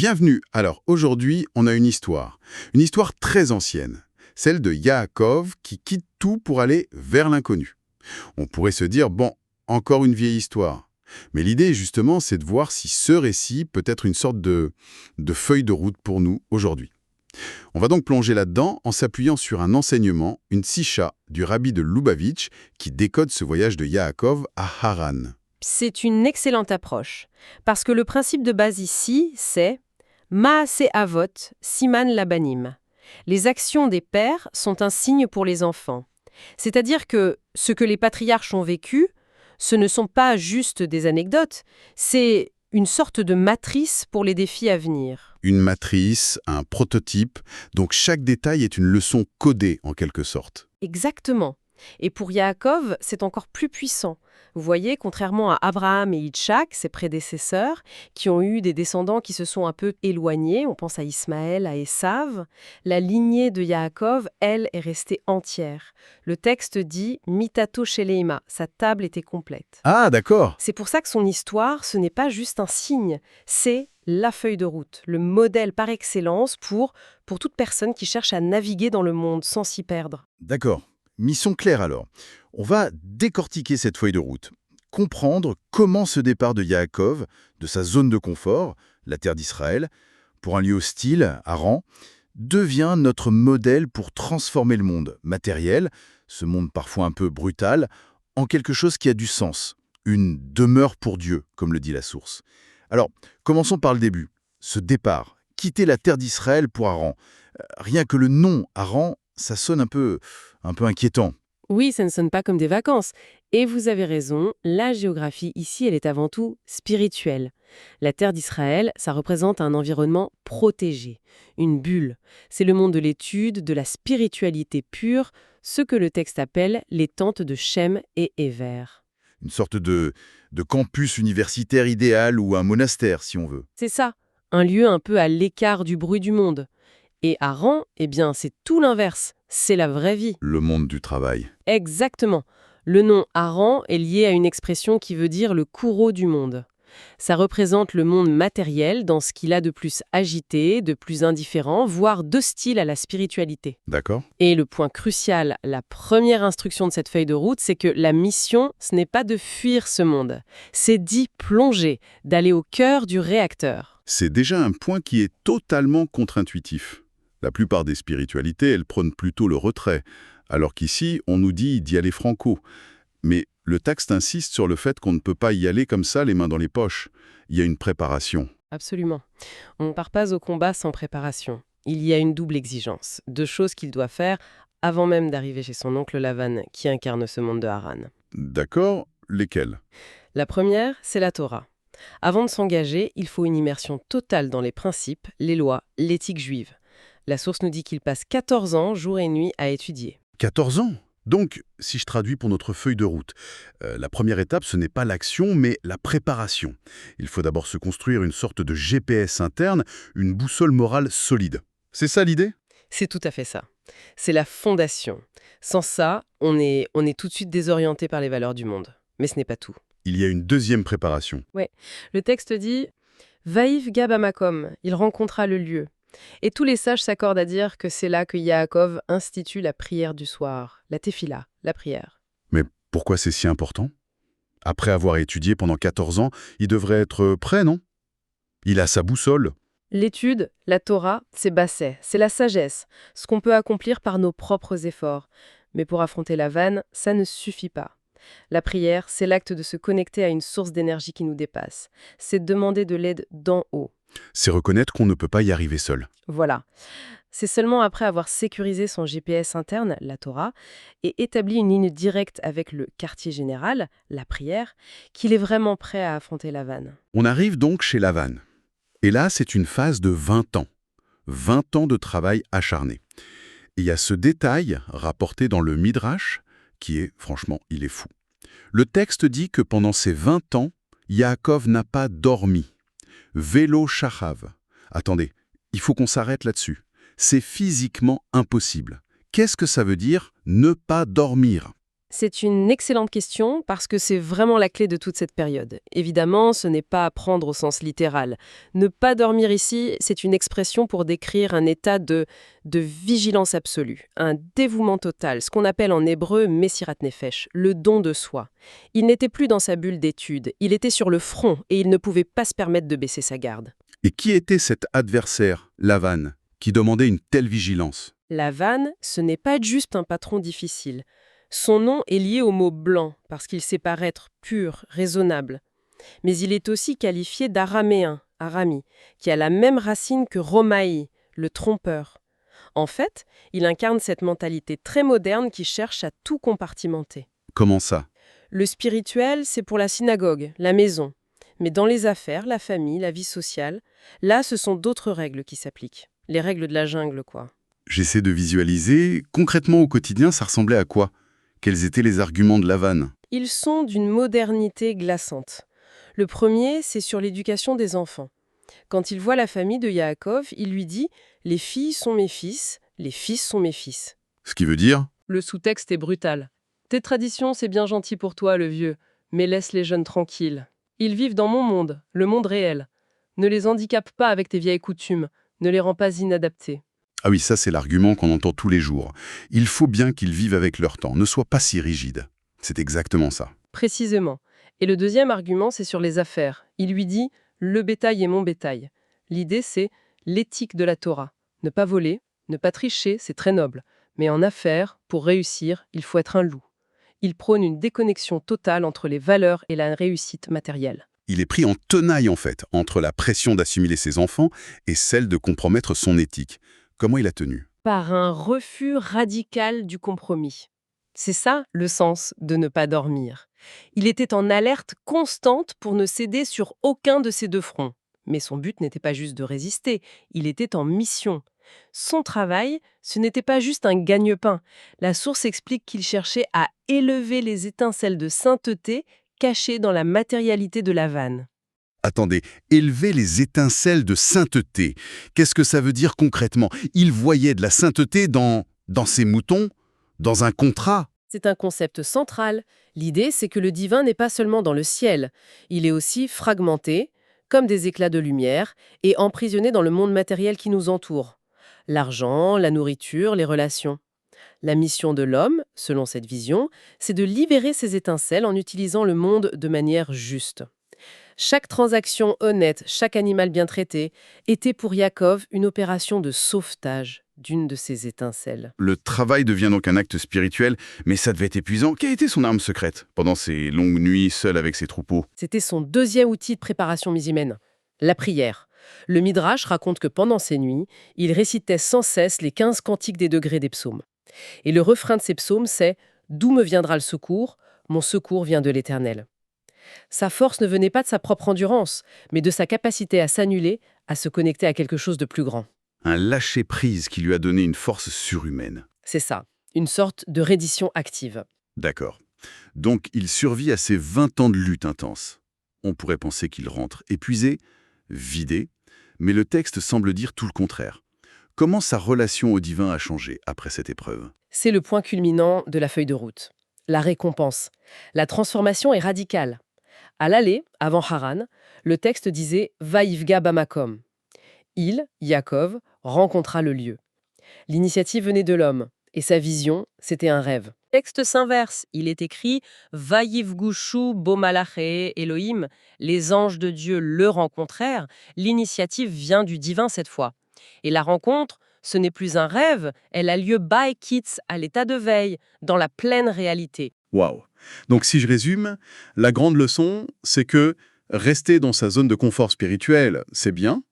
Bienvenue. Alors aujourd'hui, on a une histoire très ancienne, celle de Yaakov qui quitte tout pour aller vers l'inconnu. On pourrait se dire, bon, encore une vieille histoire. Mais l'idée, justement, c'est de voir si ce récit peut être une sorte de feuille de route pour nous aujourd'hui. On va donc plonger là-dedans en s'appuyant sur un enseignement, une sicha du rabbi de Lubavitch qui décode ce voyage de Yaakov à Haran. C'est une excellente approche, parce que le principe de base ici, c'est Maaseh Avot, Siman Labanim. Les actions des pères sont un signe pour les enfants. C'est-à-dire que ce que les patriarches ont vécu, ce ne sont pas juste des anecdotes, c'est une sorte de matrice pour les défis à venir. Une matrice, un prototype, donc chaque détail est une leçon codée en quelque sorte. Exactement. Et pour Yaakov, c'est encore plus puissant. Vous voyez, contrairement à Abraham et Itchak, ses prédécesseurs, qui ont eu des descendants qui se sont un peu éloignés, on pense à Ismaël, à Esav, la lignée de Yaakov, elle, est restée entière. Le texte dit « Mitato Sheleima », sa table était complète. Ah, d'accord. C'est pour ça que son histoire, ce n'est pas juste un signe, c'est la feuille de route, le modèle par excellence pour toute personne qui cherche à naviguer dans le monde sans s'y perdre. D'accord. Mission claire alors. On va décortiquer cette feuille de route, comprendre comment ce départ de Yaakov, de sa zone de confort, la terre d'Israël, pour un lieu hostile, Haran, devient notre modèle pour transformer le monde matériel, ce monde parfois un peu brutal, en quelque chose qui a du sens, une demeure pour Dieu, comme le dit la source. Alors, commençons par le début. Ce départ, quitter la terre d'Israël pour Haran. Rien que le nom Haran, ça sonne un peu inquiétant. Oui, ça ne sonne pas comme des vacances. Et vous avez raison, la géographie ici, elle est avant tout spirituelle. La terre d'Israël, ça représente un environnement protégé, une bulle. C'est le monde de l'étude, de la spiritualité pure, ce que le texte appelle les tentes de Shem et Héver. Une sorte de campus universitaire idéal ou un monastère, si on veut. C'est ça, un lieu un peu à l'écart du bruit du monde. Et Haran, eh bien, c'est tout l'inverse. C'est la vraie vie. Le monde du travail. Exactement. Le nom Haran est lié à une expression qui veut dire le coureau du monde. Ça représente le monde matériel dans ce qu'il a de plus agité, de plus indifférent, voire d'hostile à la spiritualité. D'accord. Et le point crucial, la première instruction de cette feuille de route, c'est que la mission, ce n'est pas de fuir ce monde, c'est d'y plonger, d'aller au cœur du réacteur. C'est déjà un point qui est totalement contre-intuitif. La plupart des spiritualités, elles prônent plutôt le retrait, alors qu'ici, on nous dit d'y aller franco. Mais le texte insiste sur le fait qu'on ne peut pas y aller comme ça, les mains dans les poches. Il y a une préparation. Absolument. On ne part pas au combat sans préparation. Il y a une double exigence, deux choses qu'il doit faire avant même d'arriver chez son oncle Lavan, qui incarne ce monde de Haran. D'accord, lesquels? La première, c'est la Torah. Avant de s'engager, il faut une immersion totale dans les principes, les lois, l'éthique juive. La source nous dit qu'il passe 14 ans, jour et nuit, à étudier. 14 ans. Donc, si je traduis pour notre feuille de route, la première étape, ce n'est pas l'action, mais la préparation. Il faut d'abord se construire une sorte de GPS interne, une boussole morale solide. C'est ça l'idée? C'est tout à fait ça. C'est la fondation. Sans ça, on est tout de suite désorienté par les valeurs du monde. Mais ce n'est pas tout. Il y a une deuxième préparation. Ouais. Le texte dit « Vaïv Gab Amakom », il rencontra le lieu. Et tous les sages s'accordent à dire que c'est là que Yaakov institue la prière du soir, la tefila, la prière. Mais pourquoi c'est si important? Après avoir étudié pendant 14 ans, il devrait être prêt, non? Il a sa boussole. L'étude, la Torah, c'est basset, c'est la sagesse, ce qu'on peut accomplir par nos propres efforts. Mais pour affronter la vanne, ça ne suffit pas. La prière, c'est l'acte de se connecter à une source d'énergie qui nous dépasse. C'est demander de l'aide d'en haut. C'est reconnaître qu'on ne peut pas y arriver seul. Voilà. C'est seulement après avoir sécurisé son GPS interne, la Torah, et établi une ligne directe avec le quartier général, la prière, qu'il est vraiment prêt à affronter la vanne. On arrive donc chez Lavan. Et là, c'est une phase de 20 ans. 20 ans de travail acharné. Et il y a ce détail rapporté dans le Midrash, qui est, franchement, il est fou. Le texte dit que pendant ces 20 ans, Yaakov n'a pas dormi. Vélo shachav. Attendez, il faut qu'on s'arrête là-dessus. C'est physiquement impossible. Qu'est-ce que ça veut dire ne pas dormir? C'est une excellente question parce que c'est vraiment la clé de toute cette période. Évidemment, ce n'est pas à prendre au sens littéral. Ne pas dormir ici, c'est une expression pour décrire un état de vigilance absolue, un dévouement total, ce qu'on appelle en hébreu Messirat Nefesh, le don de soi. Il n'était plus dans sa bulle d'études, il était sur le front et il ne pouvait pas se permettre de baisser sa garde. Et qui était cet adversaire, Lavan, qui demandait une telle vigilance? Lavan, ce n'est pas juste un patron difficile. Son nom est lié au mot blanc, parce qu'il sait paraître pur, raisonnable. Mais il est aussi qualifié d'araméen, arami, qui a la même racine que romaï, le trompeur. En fait, il incarne cette mentalité très moderne qui cherche à tout compartimenter. Comment ça? Le spirituel, c'est pour la synagogue, la maison. Mais dans les affaires, la famille, la vie sociale, là, ce sont d'autres règles qui s'appliquent. Les règles de la jungle, quoi. J'essaie de visualiser. Concrètement, au quotidien, ça ressemblait à quoi? Quels étaient les arguments de Lavan? Ils sont d'une modernité glaçante. Le premier, c'est sur l'éducation des enfants. Quand il voit la famille de Yaakov, il lui dit « Les filles sont mes fils, les fils sont mes fils ». Ce qui veut dire? Le sous-texte est brutal. Tes traditions, c'est bien gentil pour toi, le vieux, mais laisse les jeunes tranquilles. Ils vivent dans mon monde, le monde réel. Ne les handicape pas avec tes vieilles coutumes, ne les rends pas inadaptés. Ah oui, ça c'est l'argument qu'on entend tous les jours. Il faut bien qu'ils vivent avec leur temps, ne soient pas si rigides. C'est exactement ça. Précisément. Et le deuxième argument, c'est sur les affaires. Il lui dit « Le bétail est mon bétail ». L'idée, c'est l'éthique de la Torah. Ne pas voler, ne pas tricher, c'est très noble. Mais en affaires, pour réussir, il faut être un loup. Il prône une déconnexion totale entre les valeurs et la réussite matérielle. Il est pris en tenaille en fait, entre la pression d'assimiler ses enfants et celle de compromettre son éthique. Comment il a tenu? Par un refus radical du compromis. C'est ça le sens de ne pas dormir. Il était en alerte constante pour ne céder sur aucun de ces deux fronts. Mais son but n'était pas juste de résister, il était en mission. Son travail, ce n'était pas juste un gagne-pain. La source explique qu'il cherchait à élever les étincelles de sainteté cachées dans la matérialité de Lavan. Attendez, élever les étincelles de sainteté. Qu'est-ce que ça veut dire concrètement? Il voyait de la sainteté dans ses moutons, dans un contrat. C'est un concept central. L'idée, c'est que le divin n'est pas seulement dans le ciel. Il est aussi fragmenté, comme des éclats de lumière, et emprisonné dans le monde matériel qui nous entoure. L'argent, la nourriture, les relations. La mission de l'homme, selon cette vision, c'est de libérer ces étincelles en utilisant le monde de manière juste. Chaque transaction honnête, chaque animal bien traité, était pour Yaakov une opération de sauvetage d'une de ces étincelles. Le travail devient donc un acte spirituel, mais ça devait être épuisant. Quelle était son arme secrète pendant ces longues nuits seul avec ses troupeaux? C'était son deuxième outil de préparation musulmane, la prière. Le Midrash raconte que pendant ces nuits, il récitait sans cesse les 15 cantiques des degrés des psaumes. Et le refrain de ces psaumes, c'est « D'où me viendra le secours? Mon secours vient de l'Éternel ». Sa force ne venait pas de sa propre endurance, mais de sa capacité à s'annuler, à se connecter à quelque chose de plus grand. Un lâcher-prise qui lui a donné une force surhumaine. C'est ça, une sorte de reddition active. D'accord. Donc il survit à ces 20 ans de lutte intense. On pourrait penser qu'il rentre épuisé, vidé, mais le texte semble dire tout le contraire. Comment sa relation au divin a changé après cette épreuve? C'est le point culminant de la feuille de route. La récompense. La transformation est radicale. À l'aller, avant Haran, le texte disait « Vaïvga bamakom ». Il, Yaakov, rencontra le lieu. L'initiative venait de l'homme, et sa vision, c'était un rêve. Le texte s'inverse. Il est écrit « Vaïvgushu bomalaché Elohim ». Les anges de Dieu le rencontrèrent. L'initiative vient du divin cette fois. Et la rencontre, ce n'est plus un rêve, elle a lieu by Kitz, à l'état de veille, dans la pleine réalité. Waouh! Donc si je résume, la grande leçon, c'est que rester dans sa zone de confort spirituel, c'est bien,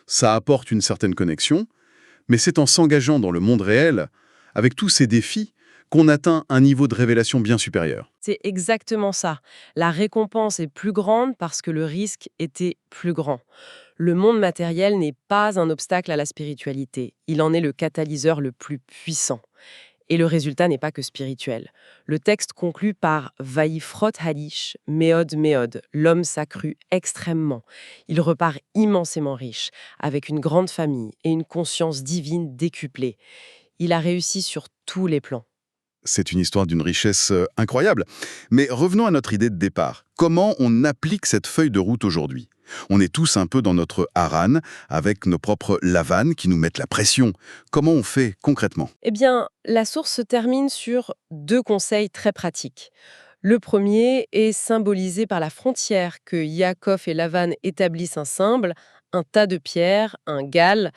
ça apporte une certaine connexion, mais c'est en s'engageant dans le monde réel, avec tous ces défis, qu'on atteint un niveau de révélation bien supérieur. C'est exactement ça. La récompense est plus grande parce que le risque était plus grand. Le monde matériel n'est pas un obstacle à la spiritualité. Il en est le catalyseur le plus puissant. Et le résultat n'est pas que spirituel. Le texte conclut par « Vaïfrot halish, meod meod ». L'homme s'accrut extrêmement. Il repart immensément riche, avec une grande famille et une conscience divine décuplée. Il a réussi sur tous les plans. C'est une histoire d'une richesse incroyable. Mais revenons à notre idée de départ. Comment on applique cette feuille de route aujourd'hui? On est tous un peu dans notre Haran, avec nos propres lavanes qui nous mettent la pression. Comment on fait concrètement? Eh bien, la source se termine sur 2 conseils très pratiques. Le premier est symbolisé par la frontière que Yaakov et Lavan établissent ensemble, un tas de pierres, un gal.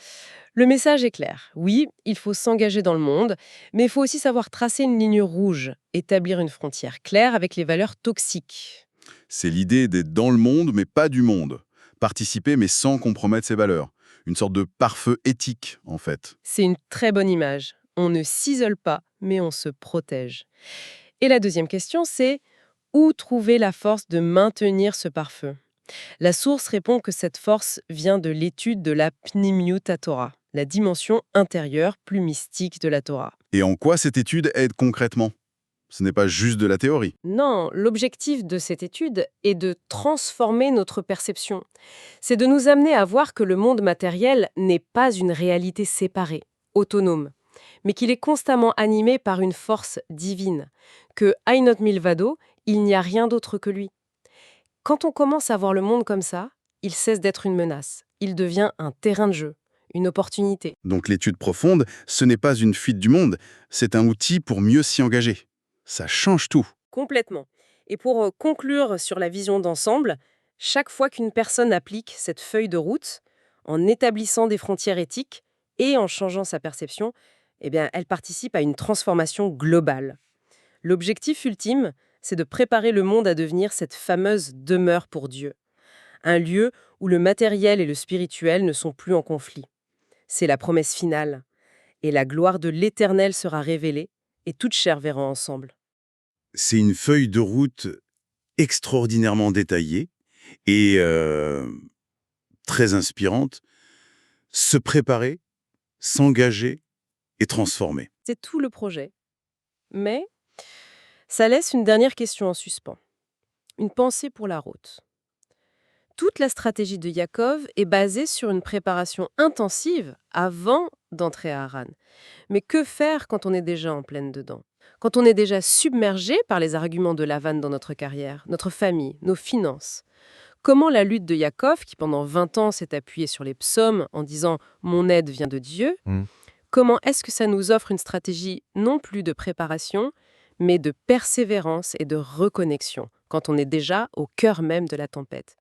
Le message est clair. Oui, il faut s'engager dans le monde, mais il faut aussi savoir tracer une ligne rouge, établir une frontière claire avec les valeurs toxiques. C'est l'idée d'être dans le monde, mais pas du monde. Participer, mais sans compromettre ses valeurs. Une sorte de pare-feu éthique, en fait. C'est une très bonne image. On ne s'isole pas, mais on se protège. Et la deuxième question, c'est où trouver la force de maintenir ce pare-feu? La source répond que cette force vient de l'étude de la Pnimiut Torah, la dimension intérieure plus mystique de la Torah. Et en quoi cette étude aide concrètement? Ce n'est pas juste de la théorie. Non, l'objectif de cette étude est de transformer notre perception. C'est de nous amener à voir que le monde matériel n'est pas une réalité séparée, autonome, mais qu'il est constamment animé par une force divine, que Ainot Milvado, il n'y a rien d'autre que lui. Quand on commence à voir le monde comme ça, il cesse d'être une menace. Il devient un terrain de jeu, une opportunité. Donc l'étude profonde, ce n'est pas une fuite du monde, c'est un outil pour mieux s'y engager. Ça change tout. Complètement. Et pour conclure sur la vision d'ensemble, chaque fois qu'une personne applique cette feuille de route, en établissant des frontières éthiques et en changeant sa perception, eh bien, elle participe à une transformation globale. L'objectif ultime, c'est de préparer le monde à devenir cette fameuse demeure pour Dieu. Un lieu où le matériel et le spirituel ne sont plus en conflit. C'est la promesse finale. Et la gloire de l'Éternel sera révélée, et toute chair verra ensemble. C'est une feuille de route extraordinairement détaillée et très inspirante. Se préparer, s'engager et transformer. C'est tout le projet. Mais ça laisse une dernière question en suspens. Une pensée pour la route. Toute la stratégie de Yaakov est basée sur une préparation intensive avant d'entrer à Haran. Mais que faire quand on est déjà en pleine dedans? Quand on est déjà submergé par les arguments de Lavan dans notre carrière, notre famille, nos finances? Comment la lutte de Yaakov, qui pendant 20 ans s'est appuyée sur les psaumes en disant « Mon aide vient de Dieu », comment est-ce que ça nous offre une stratégie non plus de préparation, mais de persévérance et de reconnexion, quand on est déjà au cœur même de la tempête?